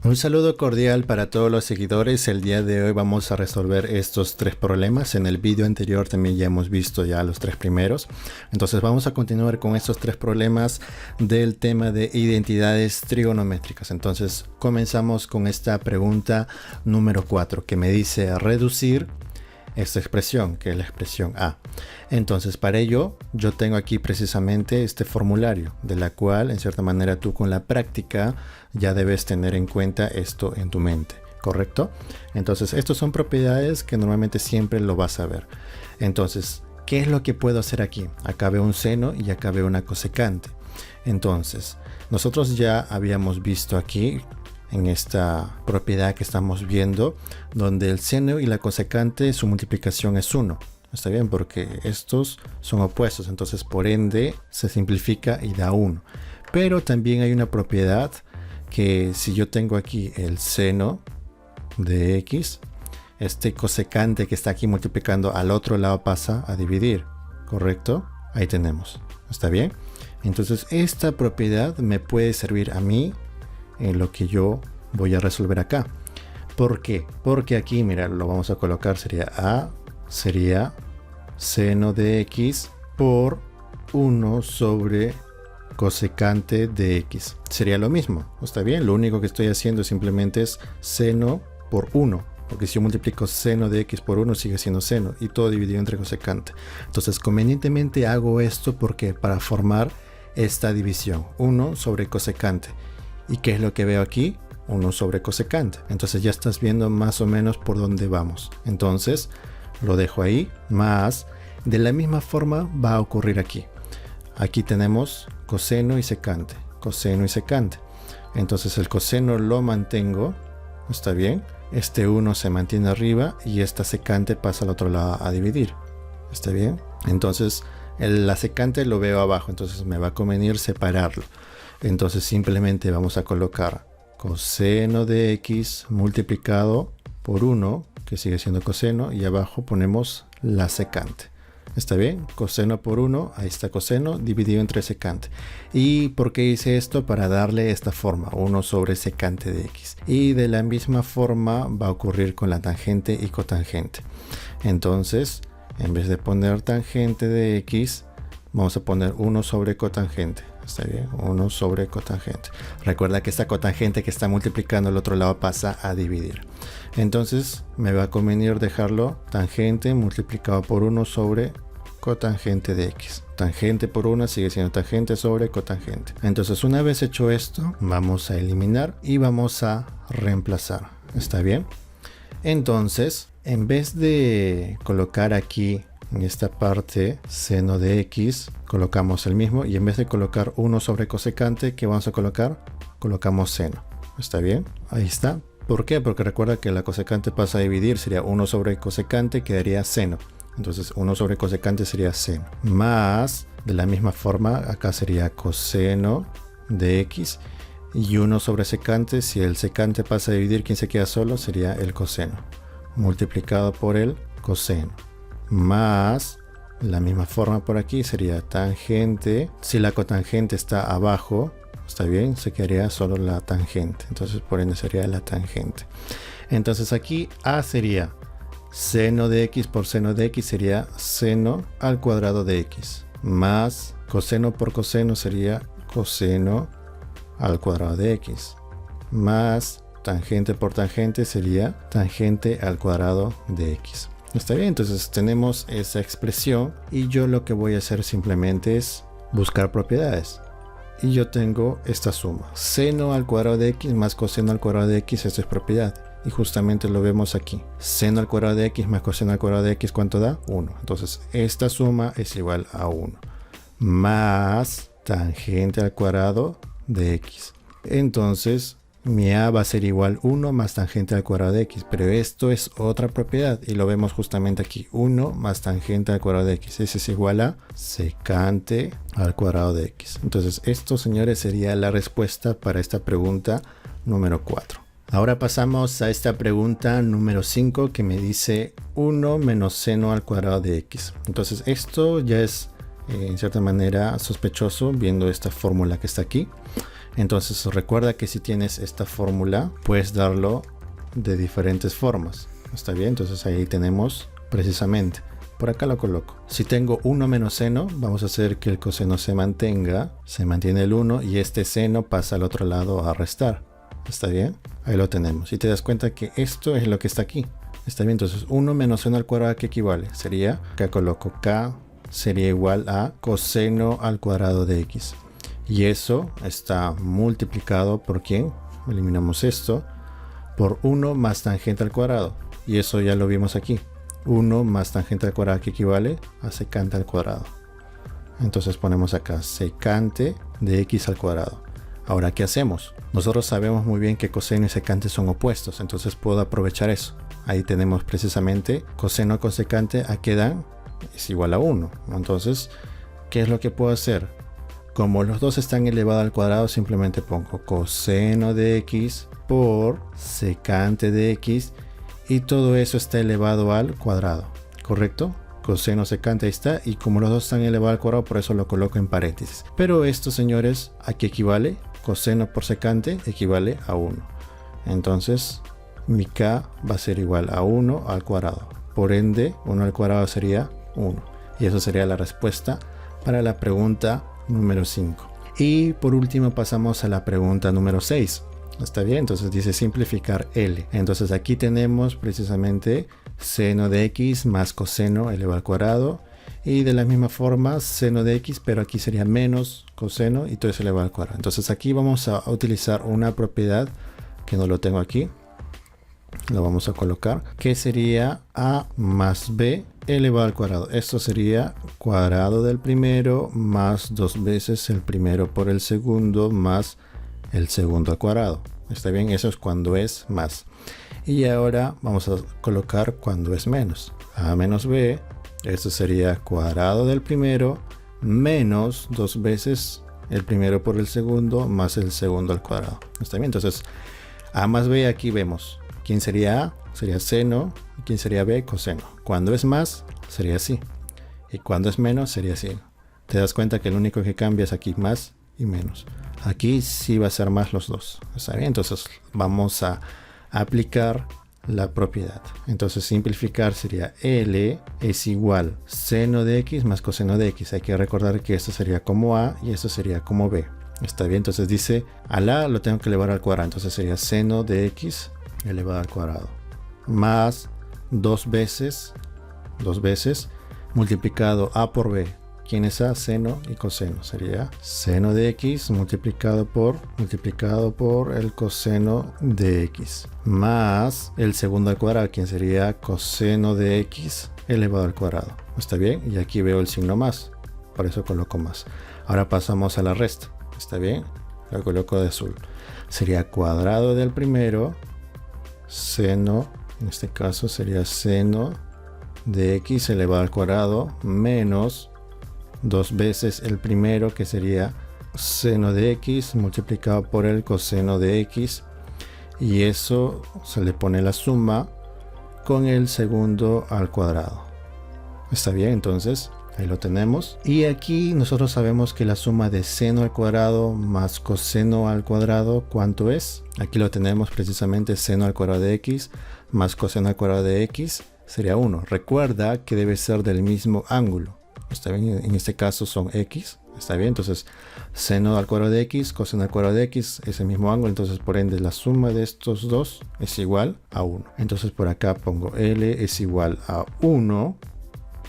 Un saludo cordial para todos los seguidores. El día de hoy vamos a resolver estos tres problemas. En el vídeo anterior también ya hemos visto ya los tres primeros. Entonces vamos a continuar con estos tres problemas del tema de identidades trigonométricas. Entonces comenzamos con esta pregunta número 4 que me dice reducir esta expresión, que es la expresión A. Entonces para ello yo tengo aquí precisamente este formulario, de la cual en cierta manera tú con la práctica ya debes tener en cuenta esto en tu mente, ¿correcto? Entonces estos son propiedades que normalmente siempre lo vas a ver. Entonces, ¿qué es lo que puedo hacer aquí? Acá veo un seno y acá veo una cosecante. Entonces nosotros ya habíamos visto aquí en esta propiedad que estamos viendo, donde el seno y la cosecante su multiplicación es 1. Está bien, porque estos son opuestos, entonces por ende se simplifica y da 1. Pero también hay una propiedad que si yo tengo aquí el seno de x, este cosecante que está aquí multiplicando al otro lado pasa a dividir, ¿correcto? Ahí tenemos, ¿está bien? Entonces esta propiedad me puede servir a mí en lo que yo voy a resolver acá. ¿Por qué? Porque aquí, mira, lo vamos a colocar, sería A, sería seno de x por 1 sobre cosecante de x. Sería lo mismo, ¿está bien? Lo único que estoy haciendo simplemente es seno por 1, porque si yo multiplico seno de x por 1 sigue siendo seno y todo dividido entre cosecante. Entonces convenientemente hago esto porque para formar esta división, 1 sobre cosecante. ¿Y qué es lo que veo aquí? 1 sobre cosecante. Entonces ya estás viendo más o menos por dónde vamos. Entonces lo dejo ahí, más de la misma forma va a ocurrir aquí. Aquí tenemos coseno y secante, coseno y secante. Entonces el coseno lo mantengo, ¿está bien? Este 1 se mantiene arriba y esta secante pasa al otro lado a dividir, ¿está bien? Entonces la secante lo veo abajo, entonces me va a convenir separarlo. Entonces simplemente vamos a colocar coseno de x multiplicado por 1, que sigue siendo coseno, y abajo ponemos la secante. ¿Está bien? Coseno por 1, ahí está coseno, dividido entre secante. ¿Y por qué hice esto? Para darle esta forma, 1 sobre secante de x. Y de la misma forma va a ocurrir con la tangente y cotangente. Entonces, en vez de poner tangente de x, vamos a poner 1 sobre cotangente. Está bien, 1 sobre cotangente. Recuerda que esta cotangente que está multiplicando al otro lado pasa a dividir. Entonces me va a convenir dejarlo tangente multiplicado por 1 sobre cotangente de x. Tangente por 1 sigue siendo tangente sobre cotangente. Entonces una vez hecho esto, vamos a eliminar y vamos a reemplazar. ¿Está bien? Entonces, en vez de colocar aquí en esta parte seno de x, colocamos el mismo, y en vez de colocar 1 sobre cosecante, ¿qué vamos a colocar? Colocamos seno. ¿Está bien? Ahí está. ¿Por qué? Porque recuerda que la cosecante pasa a dividir, sería 1 sobre cosecante, quedaría seno. Entonces 1 sobre cosecante sería seno. Más, de la misma forma, acá sería coseno de x. Y 1 sobre secante, si el secante pasa a dividir, ¿quién se queda solo? Sería el coseno. Multiplicado por el coseno. Más, de la misma forma por aquí, sería tangente. Si la cotangente está abajo, está bien, se quedaría solo la tangente. Entonces por ende sería la tangente. Entonces aquí A sería seno de x por seno de x, sería seno al cuadrado de x. Más coseno por coseno sería coseno al cuadrado de x. Más tangente por tangente sería tangente al cuadrado de x. Está bien, entonces tenemos esa expresión y yo lo que voy a hacer simplemente es buscar propiedades. Y yo tengo esta suma, seno al cuadrado de x más coseno al cuadrado de x, esto es propiedad. Y justamente lo vemos aquí. Seno al cuadrado de x más coseno al cuadrado de x, ¿cuánto da? 1. Entonces esta suma es igual a 1. Más tangente al cuadrado de x. Entonces mi a va a ser igual 1 más tangente al cuadrado de x, pero esto es otra propiedad y lo vemos justamente aquí, 1 más tangente al cuadrado de x, ese es igual a secante al cuadrado de x. Entonces esto, señores, sería la respuesta para esta pregunta número 4. Ahora pasamos a esta pregunta número 5 que me dice 1 menos seno al cuadrado de x. Entonces esto ya es en cierta manera sospechoso viendo esta fórmula que está aquí. Entonces recuerda que si tienes esta fórmula, puedes darlo de diferentes formas. ¿Está bien? Entonces ahí tenemos precisamente. Por acá lo coloco. Si tengo 1 menos seno, vamos a hacer que el coseno se mantenga. Se mantiene el 1 y este seno pasa al otro lado a restar. ¿Está bien? Ahí lo tenemos. Y te das cuenta que esto es lo que está aquí. ¿Está bien? Entonces 1 menos seno al cuadrado, ¿qué equivale? Sería, acá coloco k, sería igual a coseno al cuadrado de x. Y eso está multiplicado por ¿quién? Eliminamos esto. Por 1 más tangente al cuadrado. Y eso ya lo vimos aquí. 1 más tangente al cuadrado, que equivale a secante al cuadrado. Entonces ponemos acá secante de x al cuadrado. Ahora, ¿qué hacemos? Nosotros sabemos muy bien que coseno y secante son opuestos, entonces puedo aprovechar eso. Ahí tenemos precisamente coseno con secante, ¿a qué dan? Es igual a 1. Entonces, ¿qué es lo que puedo hacer? Como los dos están elevados al cuadrado, simplemente pongo coseno de x por secante de x. Y todo eso está elevado al cuadrado, ¿correcto? Coseno secante, ahí está. Y como los dos están elevados al cuadrado, por eso lo coloco en paréntesis. Pero esto, señores, ¿a qué equivale? Coseno por secante equivale a 1. Entonces, mi k va a ser igual a 1 al cuadrado. Por ende, 1 al cuadrado sería 1. Y eso sería la respuesta para la pregunta número 5. Y por último pasamos a la pregunta número 6. ¿Está bien? Entonces dice simplificar L. Entonces aquí tenemos precisamente seno de x más coseno elevado al cuadrado. Y de la misma forma seno de x, pero aquí sería menos coseno y todo eso elevado al cuadrado. Entonces aquí vamos a utilizar una propiedad que no lo tengo aquí. Lo vamos a colocar, que sería a más b elevado al cuadrado. Esto sería cuadrado del primero más 2 veces el primero por el segundo más el segundo al cuadrado. ¿Está bien? Eso es cuando es más. Y ahora vamos a colocar cuando es menos. A menos b, esto sería cuadrado del primero menos 2 veces el primero por el segundo más el segundo al cuadrado. ¿Está bien? Entonces, a más b aquí vemos. ¿Quién sería a? Sería seno. ¿Y quién sería b? Coseno. Cuando es más, sería así. Y cuando es menos, sería así. Te das cuenta que lo único que cambia es aquí más y menos. Aquí sí va a ser más los dos. ¿Está bien? Entonces vamos a aplicar la propiedad. Entonces simplificar sería L es igual seno de x más coseno de x. Hay que recordar que esto sería como a y esto sería como b. ¿Está bien? Entonces dice al a lo tengo que elevar al cuadrado. Entonces sería seno de x elevado al cuadrado más 2 veces multiplicado a por b. ¿Quién es a? Seno y coseno. Sería seno de x multiplicado por el coseno de x. Más el segundo al cuadrado, ¿quién sería? Coseno de x elevado al cuadrado. ¿Está bien? Y aquí veo el signo más. Por eso coloco más. Ahora pasamos a la resta. ¿Está bien? Lo coloco de azul. Sería cuadrado del primero. Seno, en este caso sería seno de x elevado al cuadrado menos 2 veces el primero, que sería seno de x multiplicado por el coseno de x, y eso se le pone la suma con el segundo al cuadrado. ¿Está bien? Entonces ahí lo tenemos. Y aquí nosotros sabemos que la suma de seno al cuadrado más coseno al cuadrado, ¿cuánto es? Aquí lo tenemos precisamente, seno al cuadrado de x más coseno al cuadrado de x sería 1. Recuerda que debe ser del mismo ángulo. ¿Está bien? En este caso son x. ¿Está bien? Entonces, seno al cuadrado de x, coseno al cuadrado de x es el mismo ángulo. Entonces, por ende, la suma de estos dos es igual a 1. Entonces, por acá pongo L es igual a 1.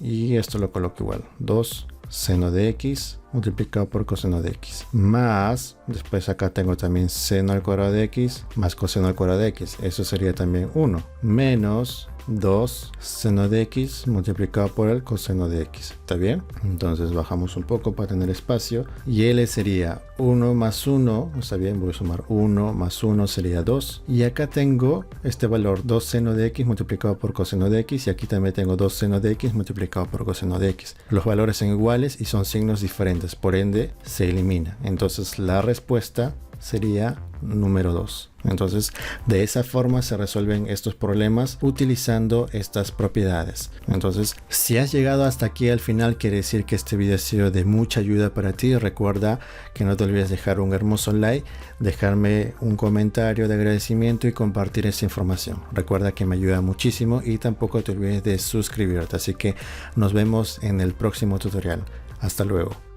Y esto lo coloco igual. 2 seno de x multiplicado por coseno de x. Más, después acá tengo también seno al cuadrado de x más coseno al cuadrado de x. Eso sería también 1. Menos 2 seno de x multiplicado por el coseno de x. ¿Está bien? Entonces bajamos un poco para tener espacio. Y L sería 1 más 1. ¿Está bien? Voy a sumar 1 más 1 sería 2. Y acá tengo este valor 2 seno de x multiplicado por coseno de x. Y aquí también tengo 2 seno de x multiplicado por coseno de x. Los valores son iguales y son signos diferentes. Por ende se elimina. Entonces la respuesta sería número 2. Entonces, de esa forma se resuelven estos problemas utilizando estas propiedades. Entonces, si has llegado hasta aquí al final, quiere decir que este video ha sido de mucha ayuda para ti. Recuerda que no te olvides dejar un hermoso like, dejarme un comentario de agradecimiento y compartir esta información. Recuerda que me ayuda muchísimo y tampoco te olvides de suscribirte. Así que nos vemos en el próximo tutorial. Hasta luego.